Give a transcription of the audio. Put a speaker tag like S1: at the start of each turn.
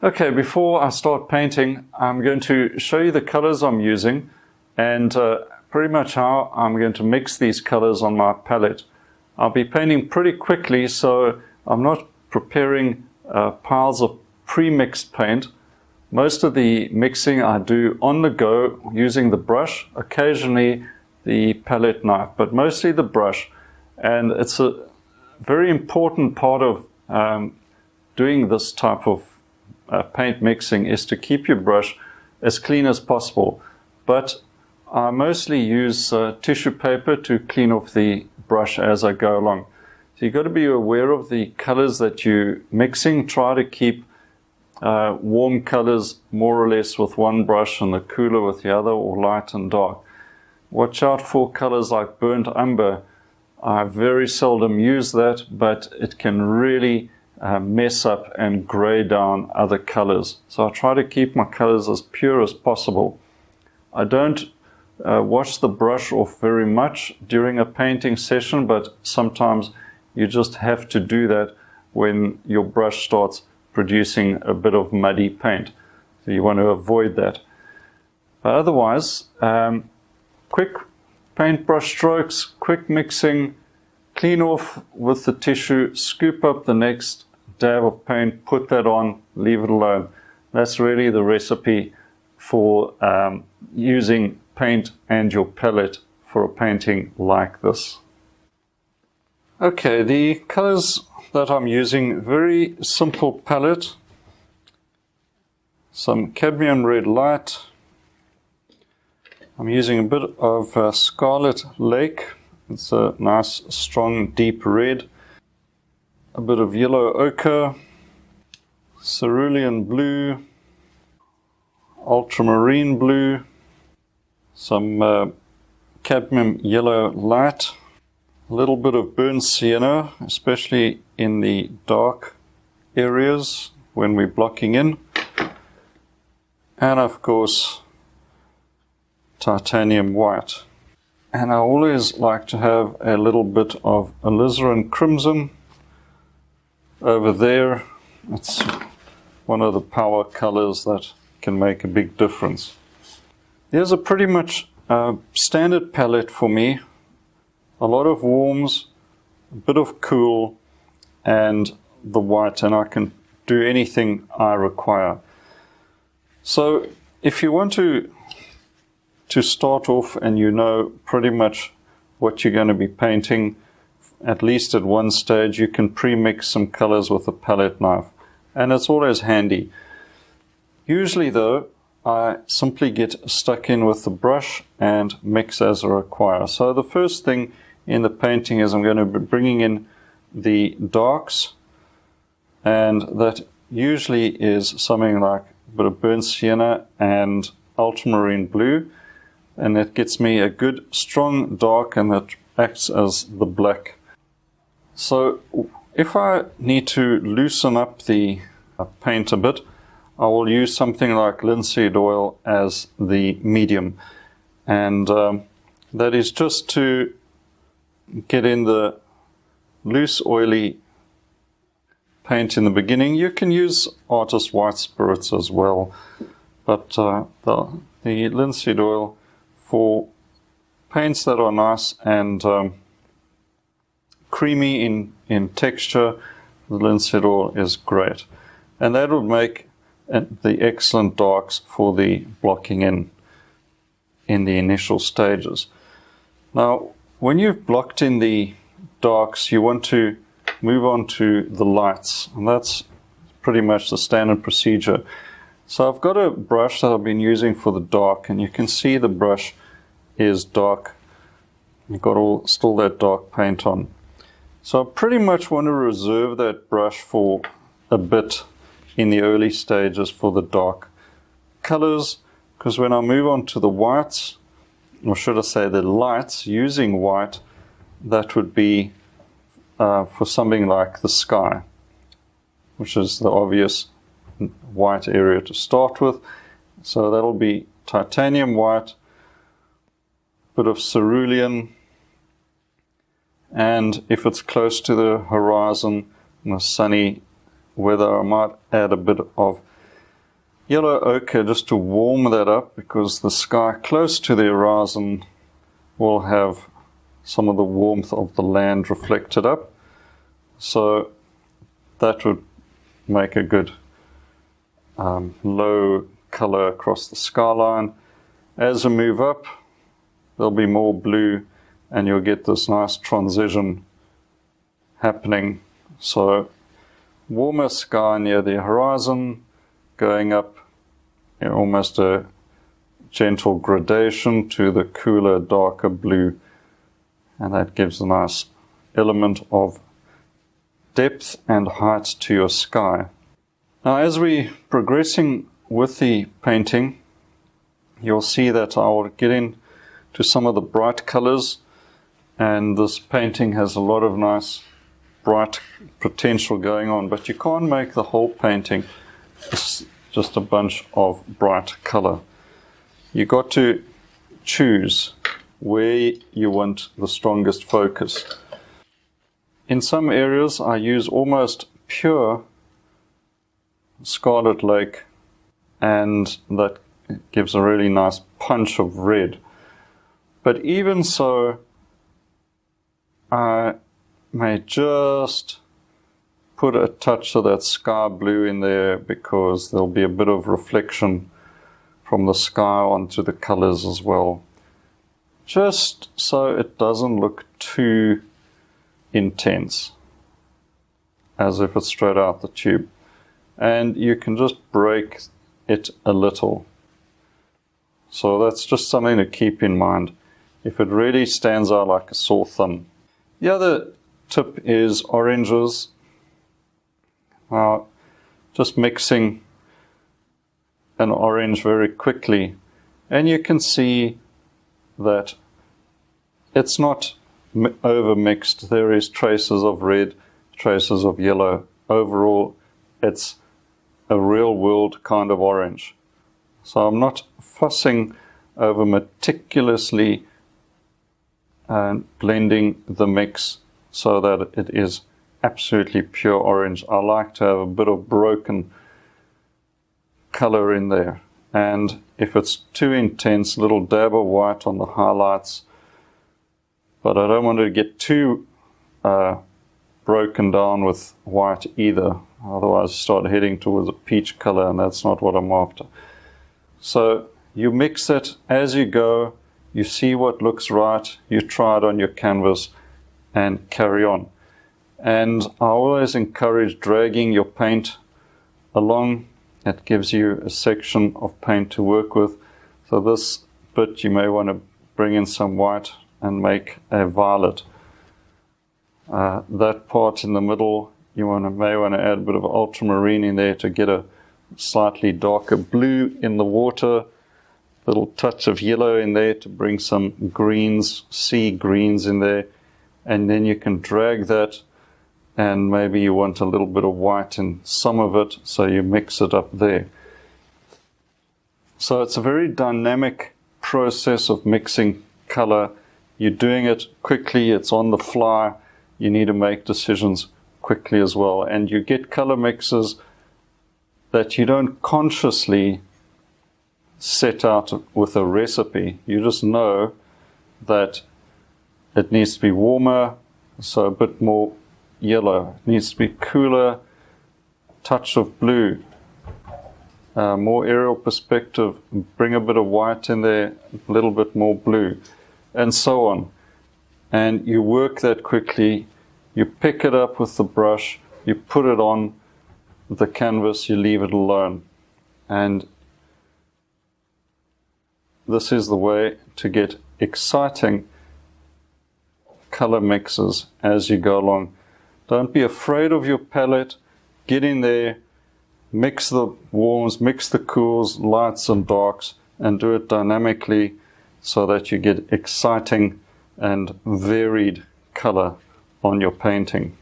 S1: Okay, before I start painting, I'm going to show you the colors I'm using and pretty much how I'm going to mix these colors on my palette. I'll be painting pretty quickly, so I'm not preparing piles of pre-mixed paint. Most of the mixing I do on the go using the brush, occasionally the palette knife, but mostly the brush. And it's a very important part of doing this type of paint mixing is to keep your brush as clean as possible. But I mostly use tissue paper to clean off the brush as I go along. So you've got to be aware of the colors that you're mixing. Try to keep warm colors more or less with one brush and the cooler with the other, or light and dark. Watch out for colors like burnt umber. I very seldom use that, but it can really mess up and gray down other colors. So I try to keep my colors as pure as possible. I don't wash the brush off very much during a painting session, but sometimes you just have to do that when your brush starts producing a bit of muddy paint. So you want to avoid that. But otherwise, quick paintbrush strokes, quick mixing, clean off with the tissue, scoop up the next dab of paint, put that on, leave it alone. That's really the recipe for using paint and your palette for a painting like this. Okay, the colors that I'm using, very simple palette. Some cadmium red light. I'm using a bit of Scarlet Lake. It's a nice, strong, deep red. A bit of yellow ochre, cerulean blue, ultramarine blue, some cadmium yellow light, a little bit of burnt sienna, especially in the dark areas when we're blocking in, and of course titanium white. And I always like to have a little bit of alizarin crimson over there. It's one of the power colors that can make a big difference. There's a pretty much standard palette for me. A lot of warms, a bit of cool, and the white, and I can do anything I require. So if you want to start off and you know pretty much what you're going to be painting, at least at one stage, you can pre-mix some colors with a palette knife, and it's always handy. Usually though, I simply get stuck in with the brush and mix as I require. So the first thing in the painting is I'm going to be bringing in the darks, and that usually is something like a bit of burnt sienna and ultramarine blue, and it gets me a good strong dark, and that acts as the black. So if I need to loosen up the paint a bit, I will use something like linseed oil as the medium, and that is just to get in the loose oily paint in the beginning. You can use artist white spirits as well, but the linseed oil for paints that are nice and creamy in texture, the linseed oil is great, and that will make the excellent darks for the blocking in the initial stages. Now when you've blocked in the darks, you want to move on to the lights, and that's pretty much the standard procedure. So I've got a brush that I've been using for the dark, and you can see the brush is dark. You've got still that dark paint on. So I pretty much want to reserve that brush for a bit in the early stages for the dark colors, because when I move on to the whites, or should I say the lights, using white, that would be for something like the sky, which is the obvious white area to start with. So that'll be titanium white, bit of cerulean, and if it's close to the horizon in the sunny weather, I might add a bit of yellow ochre just to warm that up, because the sky close to the horizon will have some of the warmth of the land reflected up. So that would make a good low color across the skyline. As we move up, there'll be more blue, and you'll get this nice transition happening. So warmer sky near the horizon, going up, almost a gentle gradation to the cooler, darker blue, and that gives a nice element of depth and height to your sky. Now, as we're progressing with the painting, you'll see that I will get into some of the bright colors, and this painting has a lot of nice bright potential going on, but you can't make the whole painting just a bunch of bright color. You got to choose where you want the strongest focus. In some areas I use almost pure scarlet lake, and that gives a really nice punch of red. But even so, I may just put a touch of that sky blue in there, because there'll be a bit of reflection from the sky onto the colors as well, just so it doesn't look too intense, as if it's straight out the tube. And you can just break it a little. So that's just something to keep in mind if it really stands out like a sore thumb. The other tip is oranges. Now, just mixing an orange very quickly, and you can see that it's not over mixed. There is traces of red, traces of yellow. Overall, it's a real world kind of orange. So I'm not fussing over meticulously blending the mix so that it is absolutely pure orange. I like to have a bit of broken color in there, and if it's too intense, a little dab of white on the highlights, but I don't want to get too broken down with white either, otherwise you start heading towards a peach color, and that's not what I'm after. So you mix it as you go, you see what looks right, you try it on your canvas and carry on. And I always encourage dragging your paint along. It gives you a section of paint to work with. So this bit you may want to bring in some white and make a violet. That part in the middle you may want to add a bit of ultramarine in there to get a slightly darker blue in the water. Little touch of yellow in there to bring some greens, sea greens in there. And then you can drag that, and maybe you want a little bit of white in some of it, so you mix it up there. So it's a very dynamic process of mixing color. You're doing it quickly, it's on the fly. You need to make decisions quickly as well. And you get color mixes that you don't consciously set out with a recipe. You just know that it needs to be warmer, so a bit more yellow. It needs to be cooler, touch of blue. More aerial perspective, bring a bit of white in there, a little bit more blue, and so on. And you work that quickly. You pick it up with the brush, you put it on the canvas, you leave it alone. And this is the way to get exciting color mixes as you go along. Don't be afraid of your palette. Get in there, mix the warms, mix the cools, lights and darks, and do it dynamically so that you get exciting and varied color on your painting.